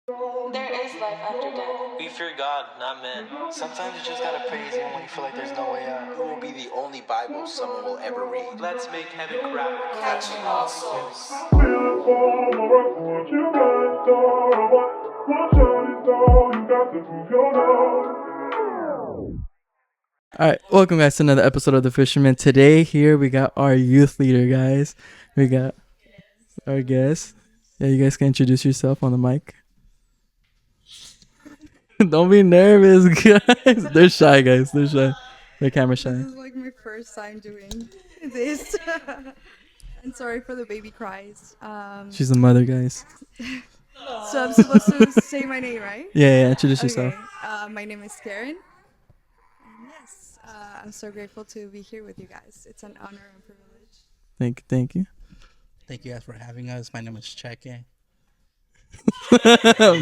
There is life after death. We fear God, not men. Sometimes you just gotta praise Him when you feel like there's no way out. It will be the only Bible someone will ever read. Let's make heaven crack. Catching all souls. All right, welcome guys to another episode of The Fisherman. Today here we got our youth leader, guys. We got our guest. Yeah, you guys can introduce yourself on the mic. Don't be nervous, guys. They're shy, guys. They're shy. They're camera shy. This is like my first time doing this. And sorry for the baby cries. She's the mother, guys. So I'm supposed to say my name, right? Yeah, introduce yourself. Okay. My name is Karen. And yes, I'm so grateful to be here with you guys. It's an honor and privilege. Thank you. Thank you guys for having us. My name is Cheke.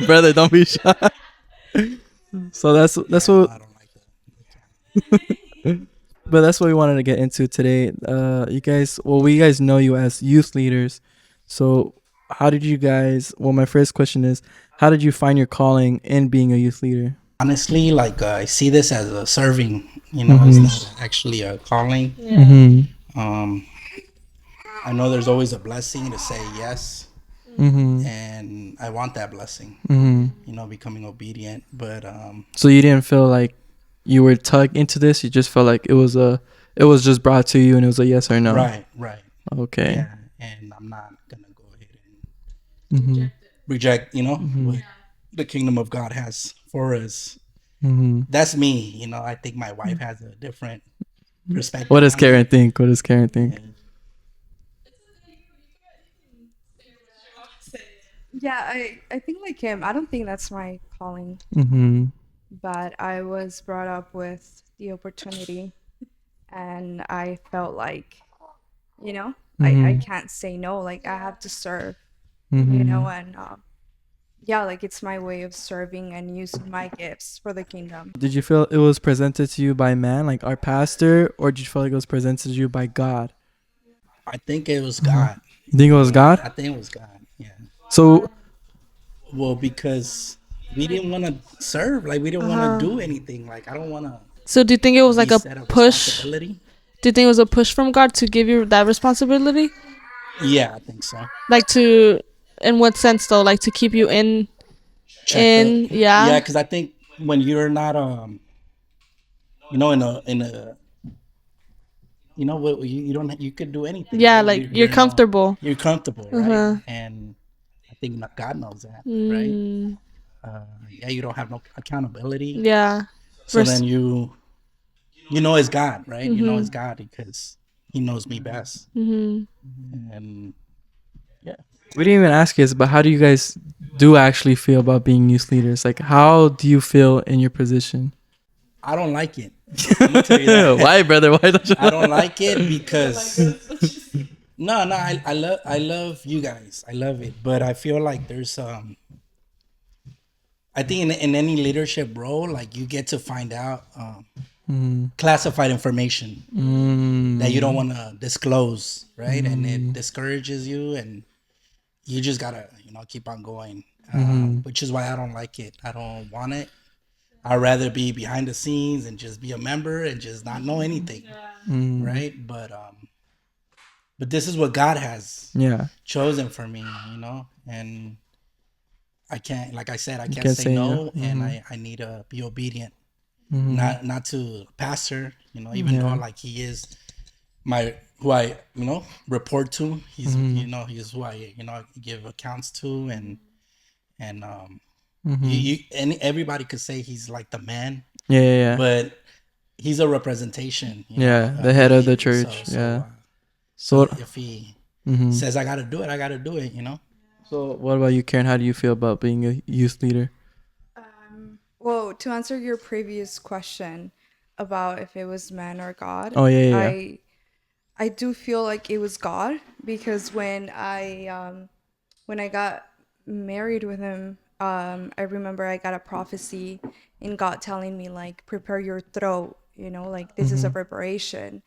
Brother, don't be shy. So that's what I don't like that. but that's what we wanted to get into today. We guys know you as youth leaders. So how did you guys, my first question is, how did you find your calling in being a youth leader? Honestly, I see this as a serving. It's not actually a calling. Mm-hmm. I know there's always a blessing to say yes, Mm-hmm. and I want that blessing. Mm-hmm. Becoming obedient. But So you didn't feel like you were tugged into this. You just felt like it was just brought to you and it was a yes or no. right. Okay. Yeah, and I'm not gonna go ahead Mm-hmm. and reject. Mm-hmm. What the kingdom of God has for us. Mm-hmm. That's me. I think my wife has a different perspective. What does on Karen it. think? What does Karen think? And Yeah, I think like him. I don't think that's my calling, Mm-hmm. but I was brought up with the opportunity, and I felt like, I can't say no. Like I have to serve, Mm-hmm. and yeah, like it's my way of serving and using my gifts for the kingdom. Did you feel it was presented to you by man, like our pastor, or did you feel like it was presented to you by God? I think it was God. You think it was God? I think it was God. Yeah. So, Well, because we didn't want to serve. Like we didn't want to do anything. Like I don't want to So do you think it was be like a set of push? responsibility. Do you think it was a push from God to give you that responsibility? Yeah, I think so. Like to, in what sense though? Like to keep you in, Check up. yeah? Yeah, because I think when you're not in a what you don't you could do anything. Yeah, right? like you're comfortable. You're comfortable, right? Uh-huh. And I think God knows that, right? Yeah, you don't have no accountability. Yeah. So then you know it's God, right? You know it's God because He knows me best. And yeah, we didn't even ask you this, but how do you guys do actually feel about being youth leaders? Like, how do you feel in your position? I don't like it. I'm gonna tell you that. Why, brother? Why don't you? I don't like it because no, I love you guys. I love it, but I feel like there's I think in any leadership role, like you get to find out classified information that you don't want to disclose, right? And it discourages you, and you just gotta keep on going, which is why I don't like it. I don't want it. I'd rather be behind the scenes and just be a member and just not know anything, right? But this is what God has chosen for me, and I can't, like I said, I can't say no, and I need to be obedient, not to pastor, even though like he is who I report to. He's he's who I give accounts to, and and everybody could say he's like the man. Yeah. But he's a representation. The head of the church. So if he says I gotta do it, I gotta do it. So what about you, Karen? How do you feel about being a youth leader? Well, to answer your previous question about if it was man or God, Oh yeah. I do feel like it was God, because when I got married with him, I remember I got a prophecy in God telling me like prepare your throat, like this is a preparation.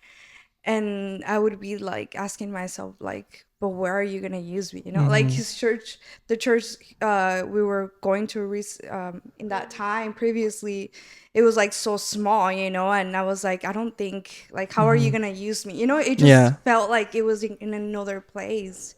and I would be like asking myself like, but where are you gonna use me? You know, like his church, the church we were going to in that time previously, it was like so small, you know, and I was like, I don't think like, how are you gonna use me? You know, it just Yeah. felt like it was in another place,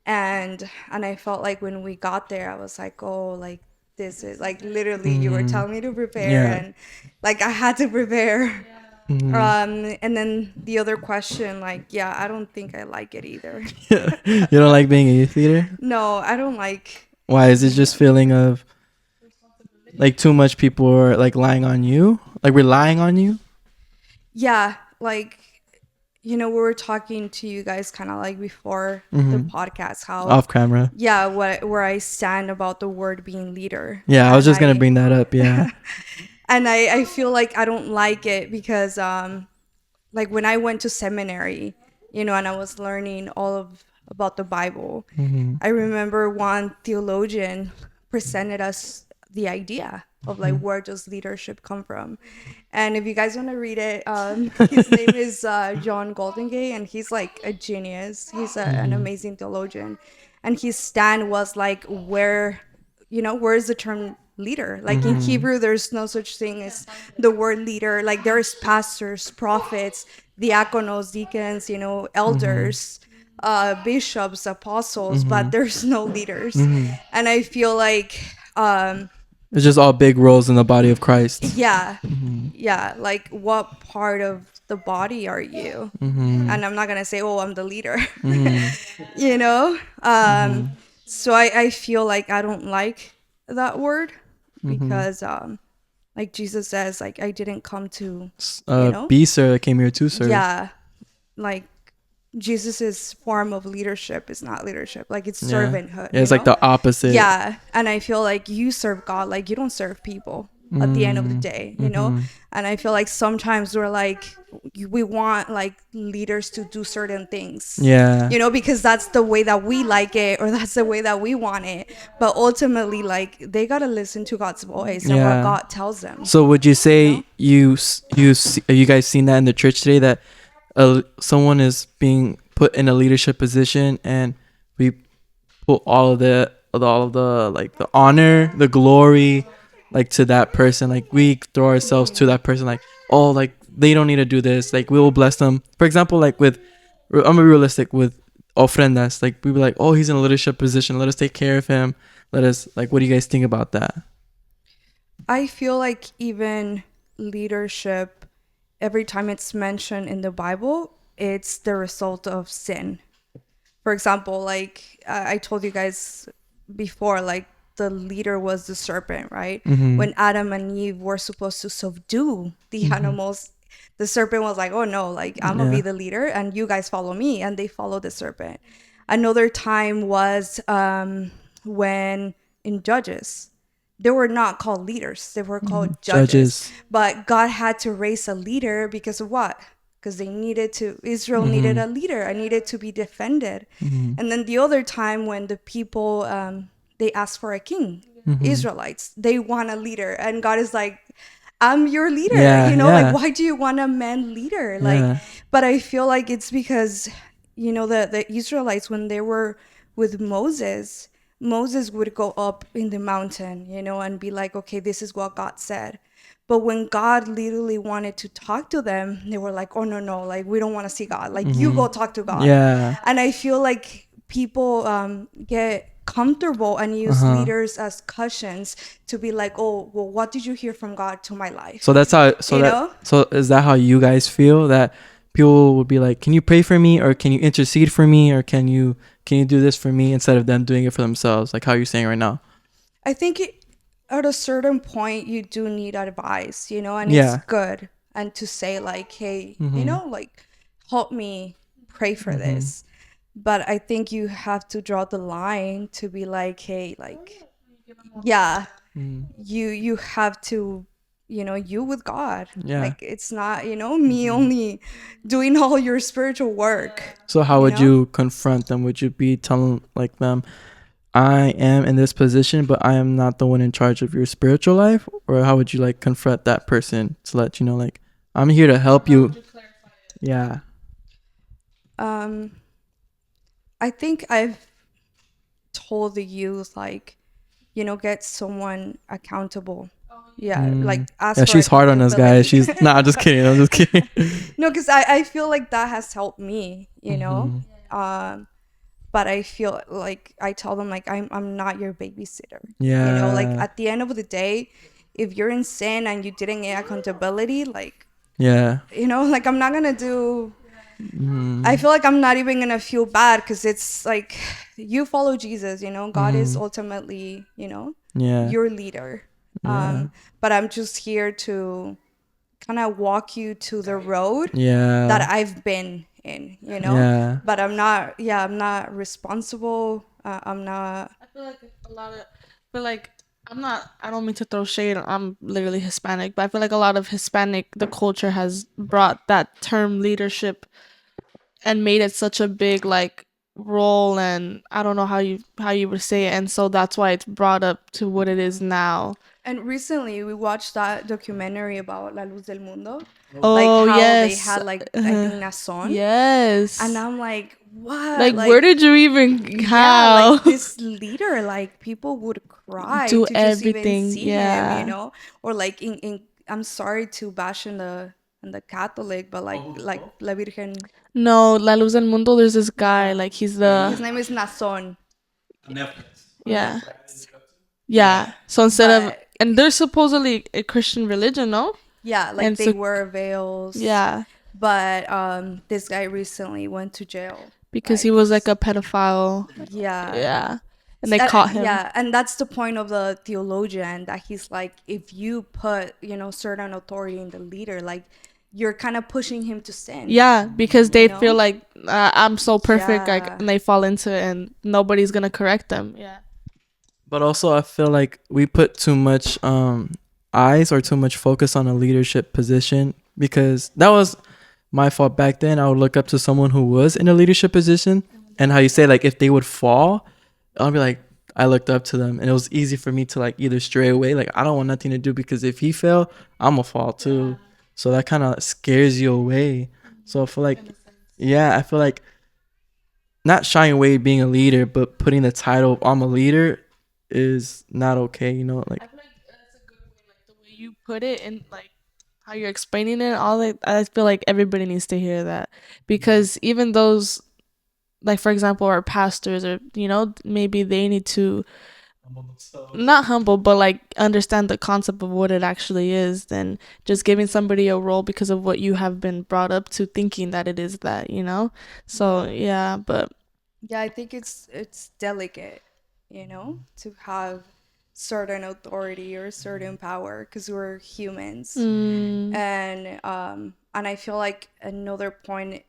and I felt like when we got there, I was like, oh, like this is like literally you were telling me to prepare, Yeah. and like I had to prepare. And then the other question, like, yeah, I don't think I like it either. You don't like being a youth leader? No, I don't like. Why? Is it just feeling of like too much people are like lying on you, like relying on you? Yeah, like, you know, we were talking to you guys kind of like before the podcast, how Off camera. yeah, where I stand about the word being leader. Yeah, I was And just gonna bring that up. Yeah. and I feel like I don't like it because like when I went to seminary, you know, and I was learning about the Bible, I remember one theologian presented us the idea of like where does leadership come from. And if you guys want to read it, his name is John Goldingay, and he's like a genius. He's an amazing theologian, and his stand was like, where is the term leader? Like in Hebrew, there's no such thing as the word leader. Like there's pastors, prophets, diaconos, deacons, you know, elders, bishops, apostles, but there's no leaders. And I feel like It's just all big roles in the body of Christ. yeah, like what part of the body are you? And I'm not gonna say, oh, I'm the leader. You know, so I feel like I don't like that word because like Jesus says, like I didn't come to know? Be sir that came here to serve. yeah, like Jesus's form of leadership is not leadership, like it's servanthood. Yeah, it's you like know? the opposite. Yeah, and I feel like you serve God, like you don't serve people at the end of the day, you know. And I feel like sometimes we're like, we want like leaders to do certain things, Yeah. you know, because that's the way that we like it, or that's the way that we want it. But ultimately, like they gotta listen to God's voice and Yeah. what God tells them. So would you say you guys seen that in the church today, that someone is being put in a leadership position and we put all of the like the honor, the glory, like to that person, like we throw ourselves to that person, like, oh, like they don't need to do this, like we will bless them. For example, like I'm gonna be realistic with ofrendas, like we be like, oh, he's in a leadership position, let us take care of him, let us, like, what do you guys think about that? I feel like even leadership, every time it's mentioned in the Bible, it's the result of sin. For example, like I told you guys before, like the leader was the serpent, right? When Adam and Eve were supposed to subdue the animals, the serpent was like, oh no, like I'm gonna be the leader and you guys follow me, and they followed the serpent. Another time was when in Judges, they were not called leaders, they were called judges. But God had to raise a leader because of what? Because they needed to, Israel needed a leader, I needed to be defended. And then the other time when the people they asked for a king, Israelites, they want a leader, and God is like, I'm your leader. You know, like why do you want a man leader? Like but I feel like it's because, you know, the Israelites, when they were with Moses would go up in the mountain, you know, and be like, okay, this is what God said. But when God literally wanted to talk to them, they were like, oh no, like we don't want to see God, like you go talk to God. And I feel like people get comfortable and use leaders as cushions to be like, oh well, what did you hear from God to my life? So that's how, know? so is that how you guys feel, that people would be like, can you pray for me, or can you intercede for me, or can you do this for me, instead of them doing it for themselves, like how you're saying right now? I think at a certain point you do need advice, you know, and it's good and to say like, hey, you know, like help me pray for this. But I think you have to draw the line to be like, hey, like, you have to, you know, you with God. Like it's not, you know, me only doing all your spiritual work. So how would you confront them? Would you be telling like them, I am in this position, but I am not the one in charge of your spiritual life? Or how would you like confront that person to let you know, like, I'm here to help you? I think I've told the youth, like, get someone accountable. Yeah, like ask Yeah, for she's hard on us guys. accountability. She's nah, I'm just kidding. I'm just kidding. No, because I feel like that has helped me, but I feel like I tell them, like, I'm not your babysitter. Yeah. Like at the end of the day, if you're in sin and you didn't get accountability, like, Yeah. like I'm not gonna do. I feel like I'm not even gonna feel bad, because it's like, you follow Jesus, God is ultimately, Yeah. your leader. But I'm just here to kind of walk you to the road Yeah. that I've been in, Yeah. but I'm not responsible. I'm not. I feel like a lot of, but like I don't mean to throw shade. I'm literally Hispanic, but I feel like a lot of the culture has brought that term leadership and made it such a big like role, and I don't know how you would say it, and so that's why it's brought up to what it is now. And recently we watched that documentary about La Luz del Mundo. Oh, Like how they yes. had like I think Nazón. Yes. And I'm like, what? like where did you even how? like this leader, like people would cry Do to just everything, even see yeah. him, or like in I'm sorry to bash in the Catholic, but like La Virgen, No, La Luz del Mundo, there's this guy, like he's his the name is Nazón. yeah. Yeah. So instead of But- and they're supposedly a Christian religion, no? Yeah, like And they so- wear veils. Yeah. But this guy recently went to jail Because he was like a pedophile. Yeah. Yeah. And they caught him. Yeah, and that's the point of the theologian, that he's like, if you put, certain authority in the leader, like you're kind of pushing him to sin. Yeah, because they know? feel like I'm so perfect, like, Yeah. and they fall into it, and nobody's gonna correct them. Yeah. But also, I feel like we put too much eyes or too much focus on a leadership position, because that was my fault back then. I would look up to someone who was in a leadership position, and how you say, like, if they would fall, I'll be like, I looked up to them, and it was easy for me to like either stray away, like I don't want nothing to do, because if he fell, I'm gonna fall too. So that kind of scares you away. So I feel like, yeah, I feel like not shying away being a leader, but putting the title of I'm a leader is not okay, like I feel like that's a good way, like the way you put it and like how you're explaining it. All that, I feel like everybody needs to hear that, because even those, like for example, our pastors, or maybe they need to not humble, but like understand the concept of what it actually is, than just giving somebody a role because of what you have been brought up to thinking that it is that, So yeah, but Yeah, I think it's delicate, to have certain authority or certain power, because we're humans. And I feel like another point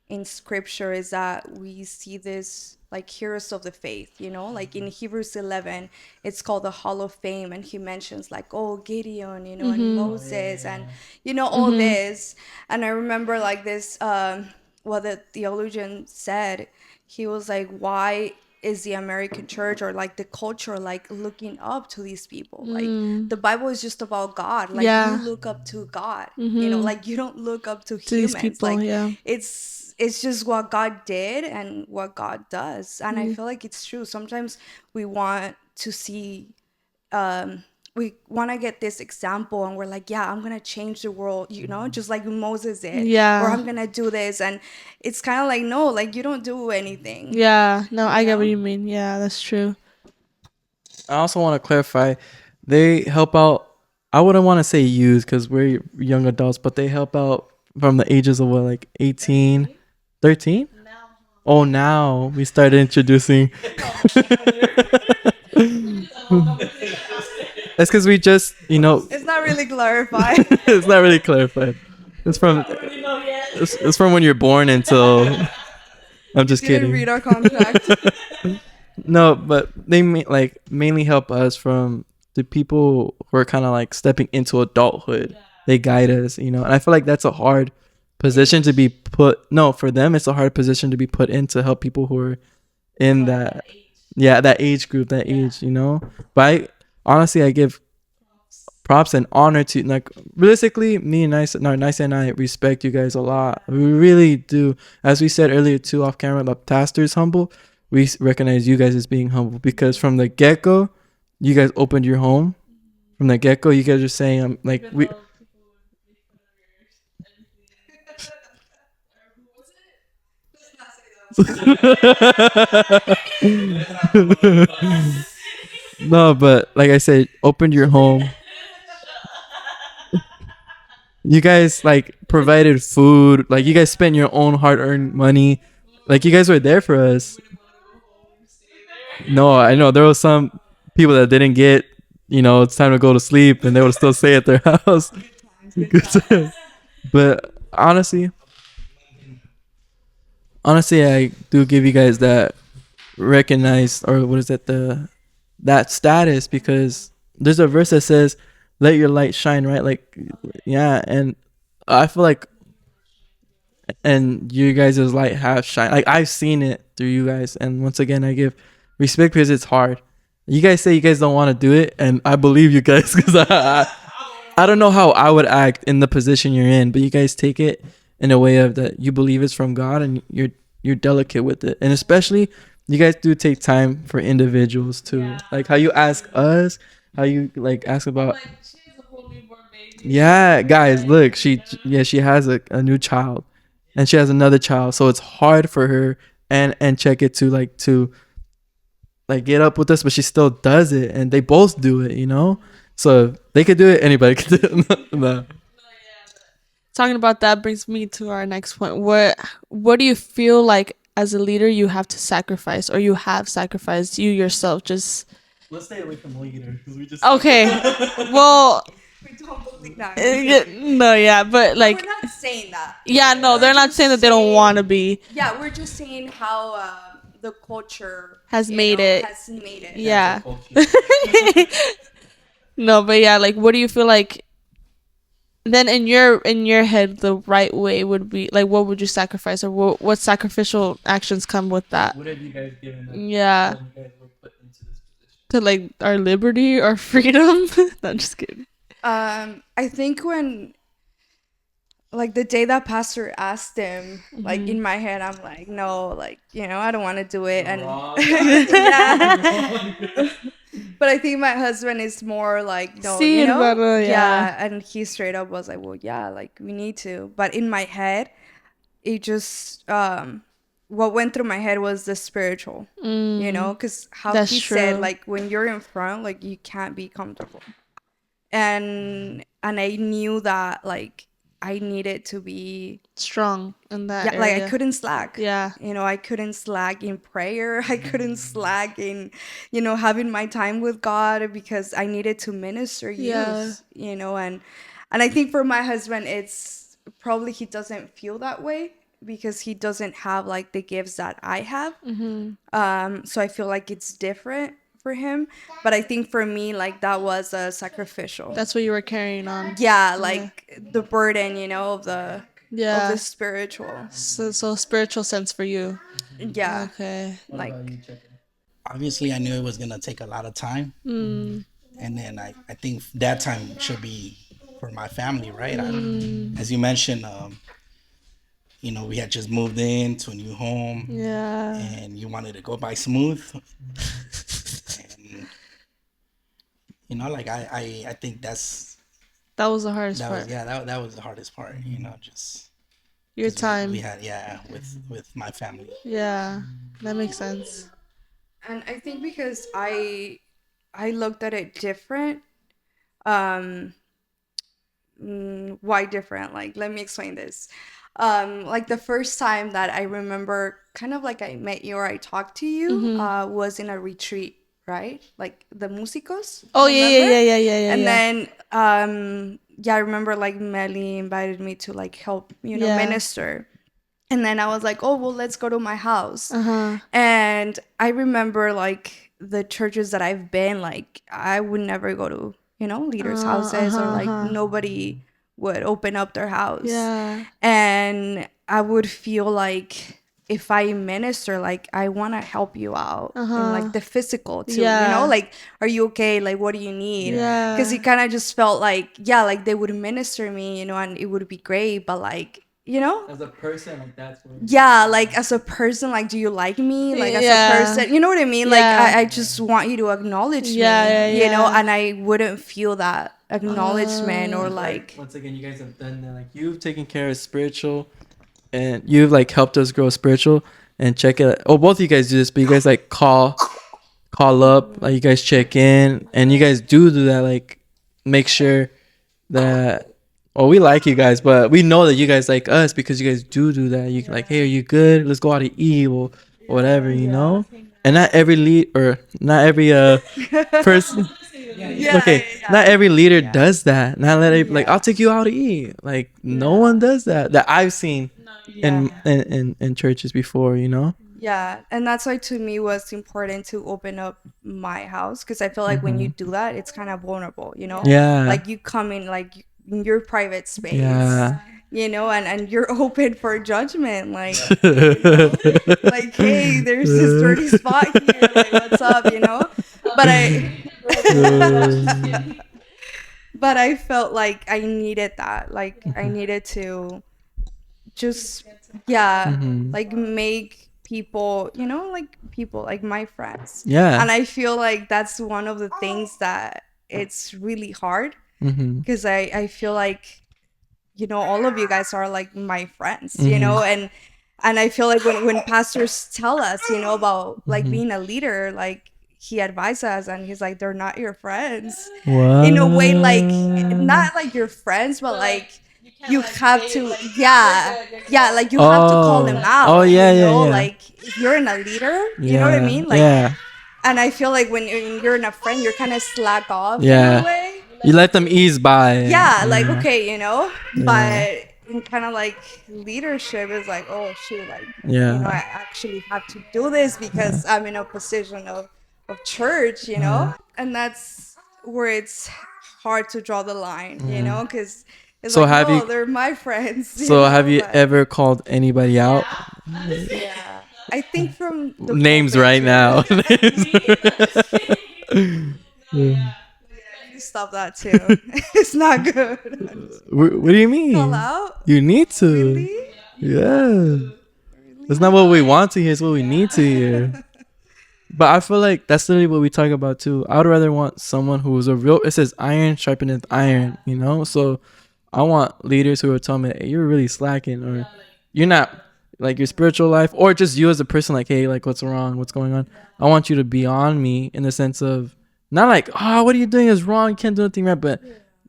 in scripture is that we see this like heroes of the faith, like in Hebrews 11, it's called the Hall of Fame, and he mentions like, oh, Gideon, and Moses, and all this. And I remember like this, what the theologian said, he was like, why is the American church or like the culture like looking up to these people? Like the Bible is just about God. Like Yeah. you look up to God, like you don't look up to these humans. people, Like yeah. it's just what God did and what God does. And I feel like it's true. Sometimes we want to see, we want to get this example, and we're like, yeah, I'm going to change the world, just like Moses did. Yeah. Or I'm going to do this. And it's kind of like, no, like you don't do anything. Yeah, no, I get what know? you mean. Yeah, that's true. I also want to clarify, they help out, I wouldn't want to say youth because we're young adults, but they help out from the ages of what, like 18, 13? Oh, now we started introducing. That's because we just, It's not really clarified. it's not really clarified. It's from when you're born until. I'm just Didn't kidding. read our contract. No, but they mainly help us from the people who are kind of like stepping into adulthood. They guide us, and I feel like that's a hard position to be put. No, for them, it's a hard position to be put in to help people who are in that age group, that age, But honestly, I give props and honor to, like, realistically, me and Nice and I respect you guys a lot. We really do. As we said earlier too, off camera, the pastor's humble. We recognize you guys as being humble, because from the get-go, you guys opened your home. From the get-go, you guys are saying, like, we. No, but like I said, opened your home. You guys like provided food. Like, you guys spent your own hard-earned money. Like, you guys were there for us. No, I know there was some people that didn't get, it's time to go to sleep, and they would still stay at their house. But honestly, I do give you guys that recognized, or what is it, that status, because there's a verse that says, "Let your light shine," right? Like, yeah, and I feel like, and you guys' light has shine. Like, I've seen it through you guys, and once again, I give respect, because it's hard. You guys say you guys don't want to do it, and I believe you guys, because I don't know how I would act in the position you're in, but you guys take it in a way of that you believe it's from God, and you're delicate with it, and especially you guys do take time for individuals too, like how you ask us, how you like ask about. Yeah, guys, look, she has a new child, and she has another child, so it's hard for her and check it to get up with us, but she still does it, and they both do it, so if they could do it, anybody could do it. No. Talking about that brings me to our next point. What do you feel like as a leader you have to sacrifice, or you have sacrificed you yourself? Just Let's stay away from leaders. okay. Well, We don't believe that. but like, We're not saying that. yeah, no, they're not saying that they don't want to be. Yeah, we're just saying how the culture Has made it. Has made it. Yeah. No, but yeah, like, what do you feel like? Then in your head, the right way would be like, what would you sacrifice, or what sacrificial actions come with that? What have you guys given? Yeah. What you guys were put into this position? To like our liberty, our freedom. No, I'm just kidding. I think when, like, the day that pastor asked him, like, in my head, I'm like, no, like, I don't want to do it. And yeah. But I think my husband is more like, no, Sí, hermano, yeah. And he straight up was like, well, yeah, like, we need to. But in my head, it just, what went through my head was the spiritual, because how That's he true. said, like, when you're in front, like, you can't be comfortable. And I knew that, like, I needed to be Strong in that like, area. I couldn't slack. Yeah. I couldn't slack in prayer. I couldn't slack in, having my time with God, because I needed to minister youth, and I think for my husband, it's probably he doesn't feel that way, because he doesn't have like the gifts that I have. So I feel like it's different for him, but I think for me, like, that was a sacrificial. That's what you were carrying on. Yeah, like the burden, of the spiritual. So spiritual sense for you. Yeah, Okay. like, Obviously, I knew it was gonna take a lot of time, and then I think that time should be for my family, right? As you mentioned, we had just moved into a new home, Yeah. and you wanted to go by smooth. And like I think That was the hardest that part. was that was the hardest part. Just Your 'cause time. we had with my family. Yeah. That makes sense. and I think because I looked at it different. Why different? Like, let me explain this. Like, the first time that I remember, kind of like I met you or I talked to you, was in a retreat, right? Like the Musicos. Oh remember? yeah. And then I remember, like, Melly invited me to, like, help Yeah. minister, and then I was like, oh, well, let's go to my house. Uh-huh. And I remember, like, the churches that I've been, like, I would never go to leaders' houses, or like nobody would open up their house. Yeah. And I would feel like if I minister, like I want to help you out in like the physical too, Yeah. you know, like, are you okay? Like, what do you need? Yeah. Because it kind of just felt like, yeah, like they would minister me, you know, and it would be great, but like, you know, As a person, like that's what. yeah, like as a person, like, do you like me? Like as Yeah. a person, you know what I mean? Like Yeah. I just want you to acknowledge Yeah, me, yeah, you know, yeah. and I wouldn't feel that acknowledgement or like, Once again, you guys have done that. Like you've taken care of spiritual, and you've like helped us grow spiritual. And check it. Oh, both of you guys do this, but you guys like call up, like you guys check in, and you guys do that. Like make sure that. Well, we like you guys, but we know that you guys like us because you guys do that. You like, hey, are you good? Let's go out to eat or whatever, you know. And not every not every person. yeah, Okay, yeah. not every leader does that. Not let it, like I'll take you out to eat. Like no one does that I've seen in churches before, you know. Yeah, and that's why to me was important to open up my house, because I feel like when you do that, it's kind of vulnerable, you know. Yeah. Like you come in like in your private space, Yeah. you know, and you're open for judgment, like you know? Like, hey, there's this dirty spot here, like what's up, you know. But but I felt like I needed that, like I needed to just like make people, you know, like people like my friends. Yeah. And I feel like that's one of the things that it's really hard, because I feel like, you know, all of you guys are like my friends, you know, and I feel like when pastors tell us, you know, about like being a leader, like he advises us and he's like, they're not your friends. What? In a way, like not like your friends, but like you have to, like you have to call them out. Oh, yeah, you know? yeah. Like if you're in a leader, you know what I Yeah, mean? Like, yeah. and I feel like when you're in a friend, you're kind of slack off Yeah. in a way. You let them ease by. Yeah, like okay, you know, but in kind of like leadership is like, oh shoot, like you know, I actually have to do this because I'm in a position of church, you know, and that's where it's hard to draw the line, you know, because it's So like, have oh, you- they're my friends. So know, have you but- ever called anybody out? Yeah, I think from the Names pulpit, right too. now. You stop that too. It's not good. What do you mean? Call out. You need to. Really? Yeah. It's not what we want to hear, it's what we need to hear. But I feel like that's literally what we talk about too. I would rather want someone who is a real, it says iron sharpeneth iron, you know? So I want leaders who are telling me, hey, you're really slacking, or you're not, like your spiritual life, or just you as a person, like, hey, like what's wrong? What's going on? I want you to be on me in the sense of not like, oh, what are you doing is wrong. You can't do anything right, but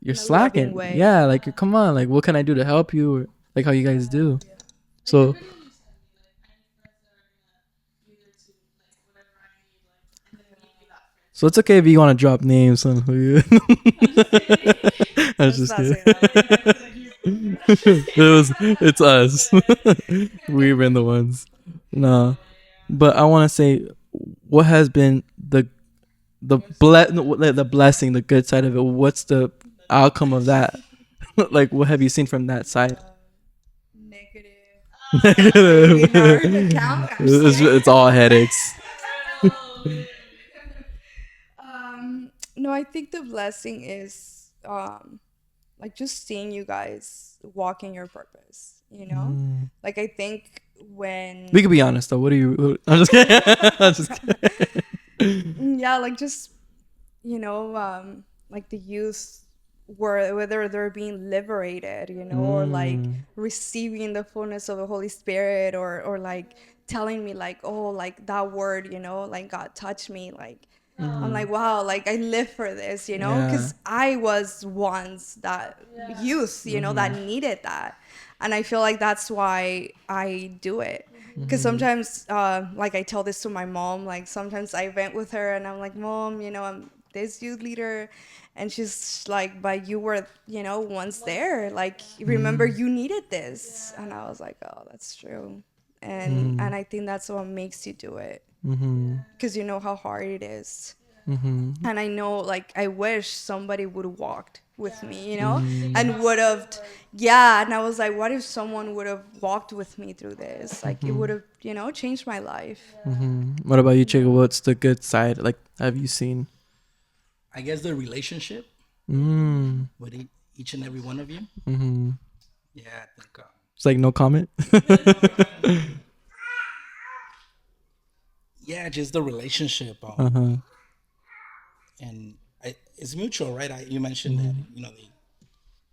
you're slacking. way. Yeah, like, come on, like, what can I do to help you? Or like how you guys do. So it's okay if you want to drop names on who you. I was just Not kidding. say that. It's us. We've been the ones. No, but I want to say, what has been the blessing, the good side of it? What's the outcome of that? Like, what have you seen from that side? Negative. In our account, I'm just kidding. It's all headaches. No, I think the blessing is like just seeing you guys walk in your purpose, you know? Like I think when We could be honest though. What are you? I'm just kidding. I'm just kidding. yeah, like just you know, like the youth whether they're being liberated, you know, or like receiving the fullness of the Holy Spirit, or like telling me like, oh, like that word, you know, like God touched me, like I'm like, wow, like I live for this, you know, Yeah. because I was once that youth, you know, that needed that. And I feel like that's why I do it. Because sometimes, like I tell this to my mom, like sometimes I vent with her and I'm like, Mom, you know, I'm this youth leader. And she's like, but you were, you know, once there. Like, remember you needed this. And I was like, oh, that's true. And I think that's what makes you do it. Because you know how hard it is. And I know, like, I wish somebody would have walked with me, you know, and would have, yeah. And I was like, what if someone would have walked with me through this? Like, it would have, you know, changed my life. What about you, Chico? What's the good side? Like, have you seen? I guess the relationship Mm. with each and every one of you. Mm-hmm. Yeah, I think. It's like no comment. Yeah, just the relationship. Uh-huh. And it's mutual, right? You mentioned that, you know,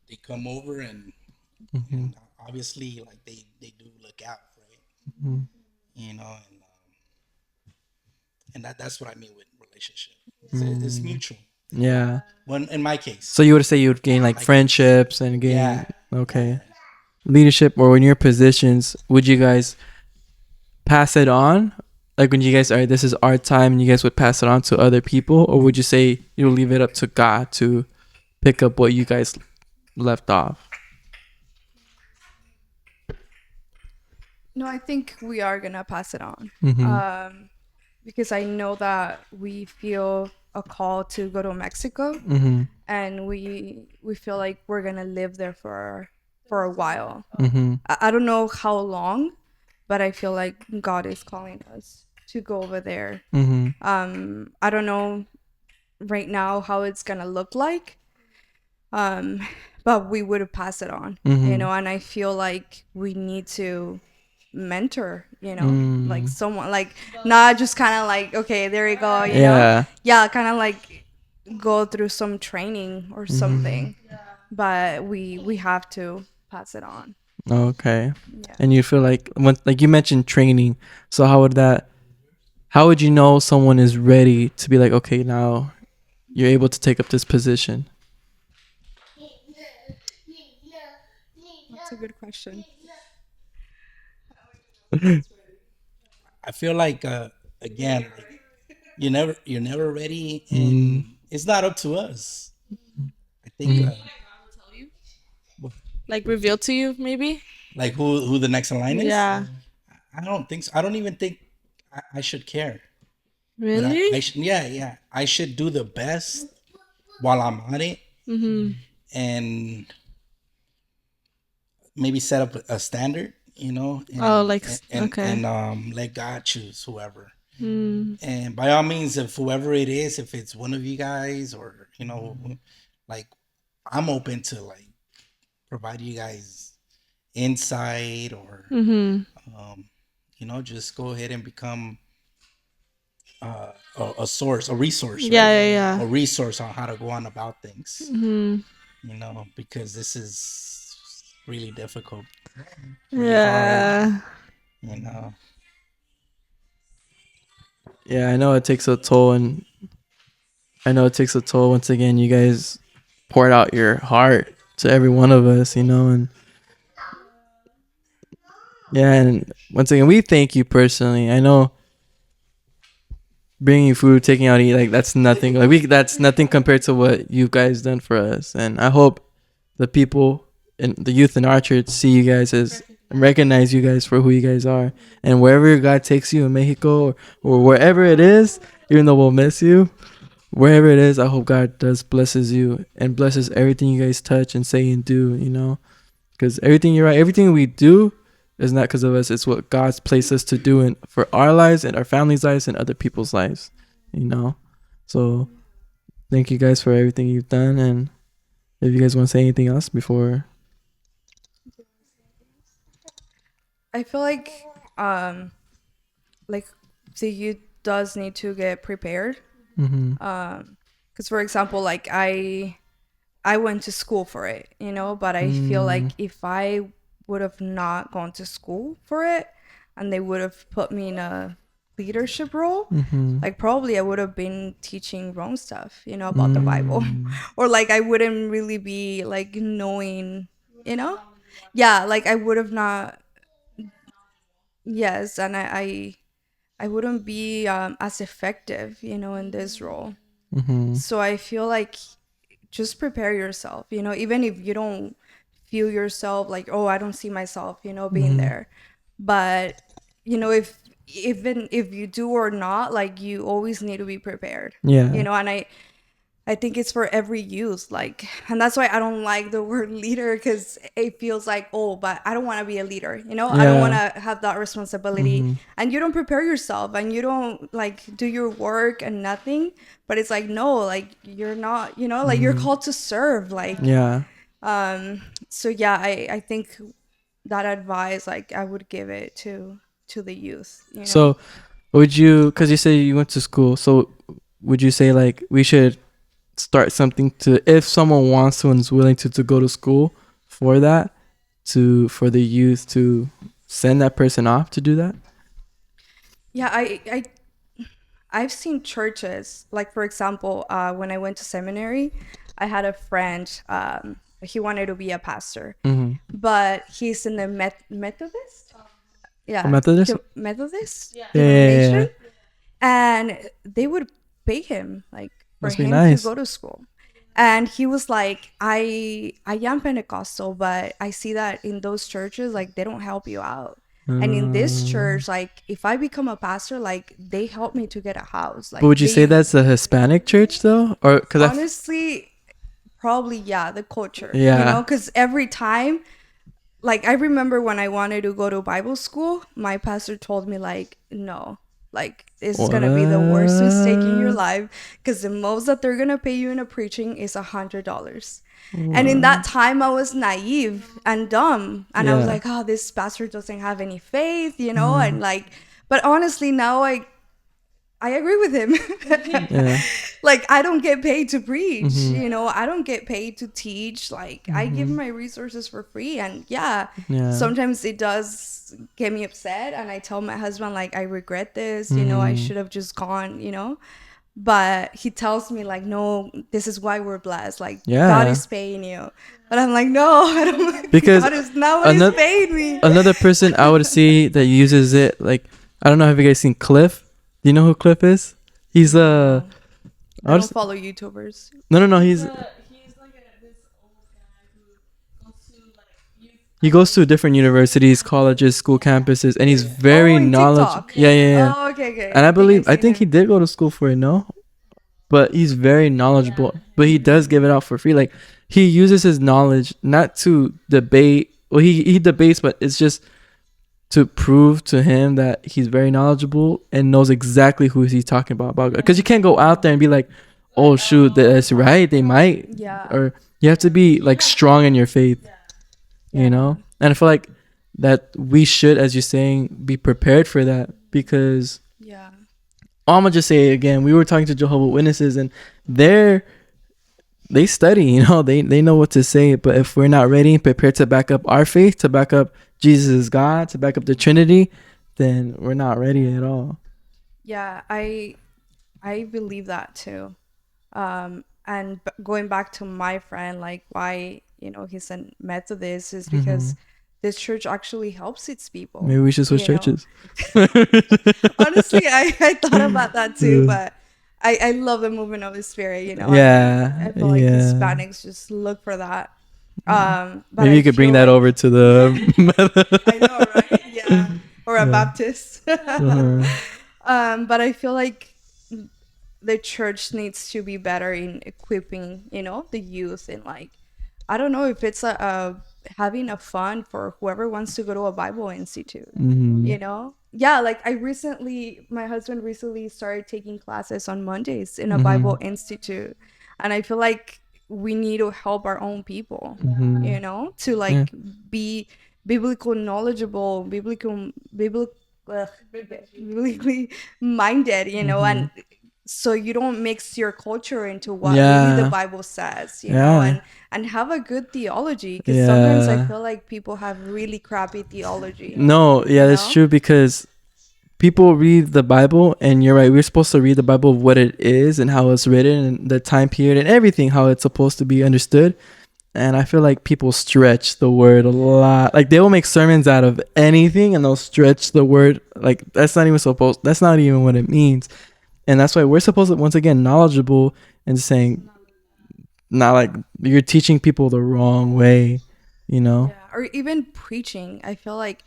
they come over and obviously, like, they do look out, right? You know, and that's what I mean with relationship. It's mutual. Yeah. When in my case, So you would say you would gain like friendships and gain. Yeah. Okay. Leadership, or in your positions, would you guys pass it on? Like when you guys are, this is our time, and you guys would pass it on to other people, or would you say you'll leave it up to God to pick up what you guys left off? No, I think we are gonna pass it on. Mm-hmm. Because I know that we feel a call to go to Mexico, Mm-hmm. and we feel like we're gonna live there for a while. Mm-hmm. I don't know how long, but I feel like God is calling us to go over there. Mm-hmm. I don't know right now how it's gonna look like, but we would pass it on, you know. And I feel like we need to mentor, you know, like someone, like not just kind of like, okay, there you go, you know. Yeah, kind of like go through some training or something. But we have to pass it on. Okay. Yeah. And you feel like, when, like you mentioned training, so how would you know someone is ready to be like, okay, now you're able to take up this position? That's a good question. I feel like again, like, you're never ready, and it's not up to us. I think Like revealed to you, maybe? like who the next in line is. Yeah. I don't think so. I don't even think I should care. But Really? I should, yeah. I should do the best while I'm on it, and maybe set up a standard, you know. And, Oh, like, and, okay. and let God choose whoever. And by all means, if whoever it is, if it's one of you guys, or you know, like, I'm open to like provide you guys insight, or you know, just go ahead and become a source, a resource, right? Yeah. A resource on how to go on about things. You know, because this is really difficult. Really Yeah. hard, you know. Yeah, I know it takes a toll, and I know it takes a toll. Once again, you guys poured out your heart to every one of us, you know, and yeah, and once again, we thank you personally. I know bringing you food, taking out eat, like that's nothing. That's nothing compared to what you guys done for us. And I hope the people and the youth in our church see you guys as, recognize you guys for who you guys are. And wherever God takes you in Mexico, or wherever it is, even though we'll miss you, wherever it is, I hope God does blesses you and blesses everything you guys touch and say and do, you know, because everything we do is not because of us. It's what God's placed us to do in for our lives and our families' lives and other people's lives, you know. So thank you guys for everything you've done. And if you guys want to say anything else before. I feel like the youth does need to get prepared. Because for example, like I went to school for it, you know, but I feel like if I would have not gone to school for it, and they would have put me in a leadership role, like probably I would have been teaching wrong stuff, you know, about the Bible, or like I wouldn't really be like knowing, you know. Yeah, like I would have not. Yes, and I wouldn't be as effective, you know, in this role. So I feel like just prepare yourself, you know, even if you don't feel yourself like, oh, I don't see myself, you know, being there. But, you know, if even if you do or not, like you always need to be prepared. Yeah. You know, and I think it's for every youth, like, and that's why I don't like the word leader, because it feels like, oh, but I don't want to be a leader, you know. I don't Yeah. want to have that responsibility, and you don't prepare yourself, and you don't like do your work and nothing. But it's like, no, like you're not, you know, like you're called to serve, like. Yeah. So yeah, I think that advice, like, I would give it to the youth, you know? So would you, because you say you went to school, so would you say like we should start something to, if someone wants to and is willing to go to school for that, for the youth to send that person off to do that? Yeah, I've seen churches, like, for example, when I went to seminary, I had a friend, he wanted to be a pastor, but he's in the Methodist. Yeah, A Methodist? Methodist Yeah. denomination, and they would pay him like for Must be him nice. to go to school. And he was like, I am Pentecostal, but I see that in those churches, like, they don't help you out. And in this church, like, if I become a pastor, like, they help me to get a house. Like, But would you they- say that's a Hispanic church though, or because honestly, probably, yeah, the culture. Yeah. You know, because every time, like, I remember when I wanted to go to Bible school, my pastor told me, like, no, like, this is gonna be the worst mistake in your life, because the most that they're gonna pay you in a preaching is $100. And in that time, I was naive and dumb, and I was Yeah. like, oh, this pastor doesn't have any faith, you know. And like, but honestly, now I agree with him. Yeah. Like, I don't get paid to preach, you know, I don't get paid to teach. Like, I give my resources for free. And yeah, sometimes it does get me upset. And I tell my husband, like, I regret this, you know, I should have just gone, you know. But he tells me, like, no, this is why we're blessed. Like, Yeah. God is paying you. But I'm like, no, I don't. Because God is not what another- he's paying me. another person I would see that uses it, like, I don't know, have you guys seen Cliff? Do you know who Cliff is? He's I I'll don't just- follow YouTubers. no, he's He's like this old guy who goes to like youth. he goes to different universities, colleges, school campuses, and he's very Oh, in knowledgeable. TikTok. Yeah. Oh, okay. And I believe, I I've think he seen did go to school for it, no? But he's very knowledgeable. But he does give it out for free. Like, he uses his knowledge not to debate. Well, he debates, but it's just to prove to him that he's very knowledgeable and knows exactly who he's talking about. Because you can't go out there and be like, oh, shoot, that's right. They might. Yeah. Or you have to be, like, strong in your faith, you know? And I feel like that we should, as you're saying, be prepared for that, because Yeah. I'm gonna just say it again. We were talking to Jehovah's Witnesses, and they study, you know, they know what to say. But if we're not ready and prepared to back up our faith, to back up Jesus is God, to back up the Trinity, then we're not ready at all. Yeah, I believe that too. And going back to my friend, like, why, you know, he's a Methodist is because this church actually helps its people. Maybe we should switch you know? churches. Honestly, I thought about that too, but I love the movement of the Spirit, you know. Yeah, I feel like yeah. Hispanics just look for that. But Maybe I you could bring feel that like- over to the. I know, right? Yeah. Or a Baptist. Uh-huh. But I feel like the church needs to be better in equipping, you know, the youth, and like, I don't know if it's having a fund for whoever wants to go to a Bible institute, you know? Yeah, like my husband recently started taking classes on Mondays in a Bible institute. And I feel like we need to help our own people, you know, to like be biblical knowledgeable, biblically minded, you know, and so you don't mix your culture into what really the Bible says, you know, and have a good theology, because sometimes I feel like people have really crappy theology. No, yeah, that's know? true, because people read the Bible, and you're right, we're supposed to read the Bible of what it is and how it's written and the time period and everything, how it's supposed to be understood. And I feel like people stretch the word a lot. Like, they will make sermons out of anything, and they'll stretch the word. Like, that's not even what it means. And that's why we're supposed to, once again, knowledgeable and saying, not like you're teaching people the wrong way, you know? Yeah, or even preaching. I feel like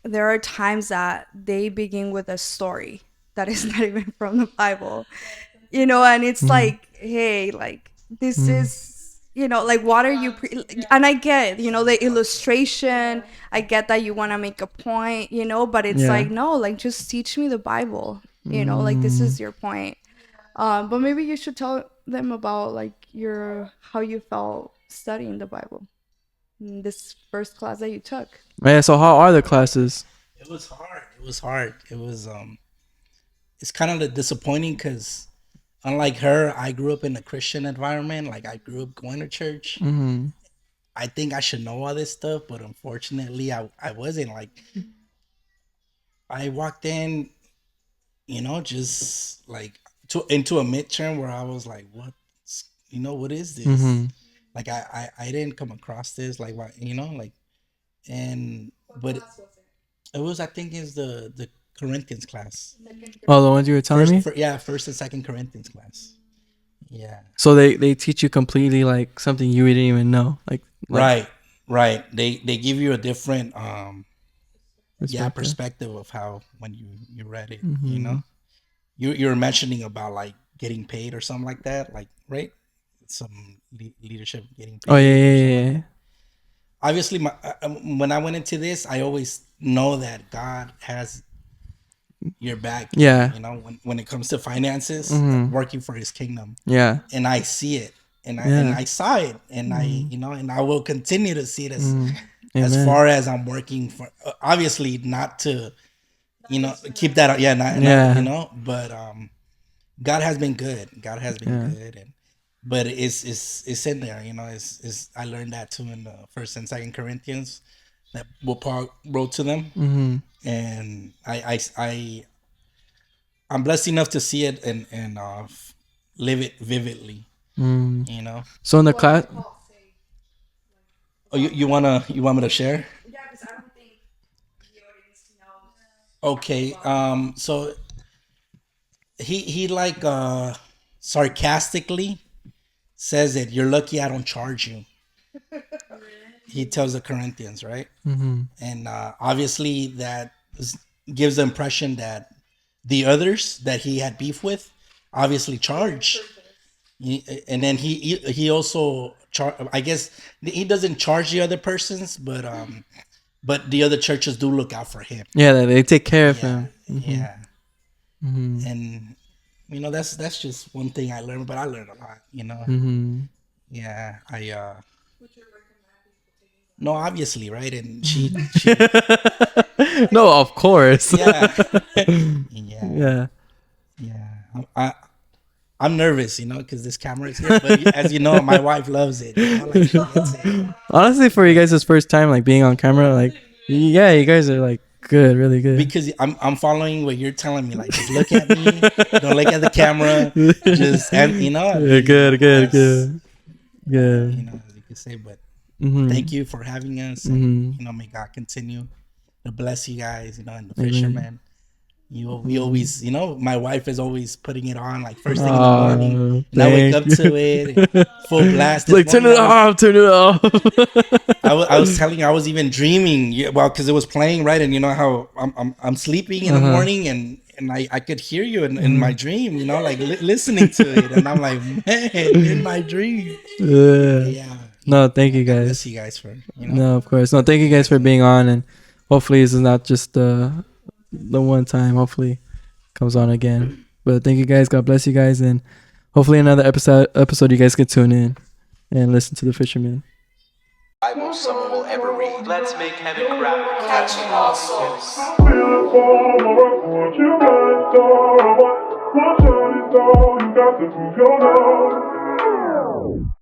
there are times that they begin with a story that is not even from the Bible, you know, and it's like, hey, like this is, you know, like what are you and I get, you know, the illustration, I get that you want to make a point, you know, but it's Yeah. like, no, like just teach me the Bible, you know, like this is your point. But maybe you should tell them about like how you felt studying the Bible in this first class that you took. Yeah. So how are the classes? It was hard. It was it's kind of disappointing because unlike her, I grew up in a Christian environment. Like I grew up going to church. Mm-hmm. I think I should know all this stuff, but unfortunately, I wasn't. Like I walked in, you know, just like into a midterm where I was like, what, you know, what is this? Mm-hmm. Like I didn't come across this, like what, you know, like, and but it was, I think, is the Corinthians class. Oh, the ones you were telling me. First and second Corinthians class. Yeah. So they teach you completely like something you didn't even know, like Right. They give you a different perspective of how when you read it, you know. You were mentioning about like getting paid or something like that, like right? Some leadership getting paid. Oh yeah. Obviously, when I went into this, I always know that God has your back. Yeah. You know, when it comes to finances, working for His kingdom. Yeah. And I see it, and I saw it, and I, you know, and I will continue to see it as far as I'm working for. Obviously, not to, you know, keep that. Yeah, not, you know, but God has been good. God has been good, and but it's in there. You know, it's I learned that too in the First and Second Corinthians that what Paul wrote to them, and I'm blessed enough to see it and live it vividly. You know. So in the class. Oh, you want me to share? Yeah, because I don't think the audience knows. Okay. So he like sarcastically says that you're lucky I don't charge you. He tells the Corinthians, right? And obviously that gives the impression that the others that he had beef with obviously charge. And then he also I guess he doesn't charge the other persons, but the other churches do look out for him. Yeah, they take care of him. Yeah. And you know, that's just one thing I learned, but I learned a lot, you know. Yeah, no, obviously, right? And she No, of course. yeah. I'm nervous, you know, because this camera is here. But as you know, my wife loves it. You know, like she gets it. Honestly, for you guys' first time like being on camera, like yeah, you guys are like good, really good. Because I'm following what you're telling me. Like, just look at me, don't look at the camera. Just, and you know, good. You know, as you can say, but thank you for having us. And, you know, may God continue to bless you guys. You know, and the fishermen. We always, you know, my wife is always putting it on like first thing in the morning. And I wake up to it, full blast. Like turn it off. I was telling you, I was even dreaming. Well, because it was playing, right? And you know how I'm sleeping in the morning, and I could hear you in my dream. You know, like listening to it, and I'm like, man, in my dream. Yeah. No, thank you guys. Bless you guys for, you know. No, of course. No, thank you guys for being on, and hopefully this is not just the one time. Hopefully it comes on again. But thank you guys. God bless you guys, and hopefully another episode you guys can tune in and listen to the fisherman. Bible someone will ever read. Let's make heaven crack. Catching all souls. What you got, what you got to prove your love.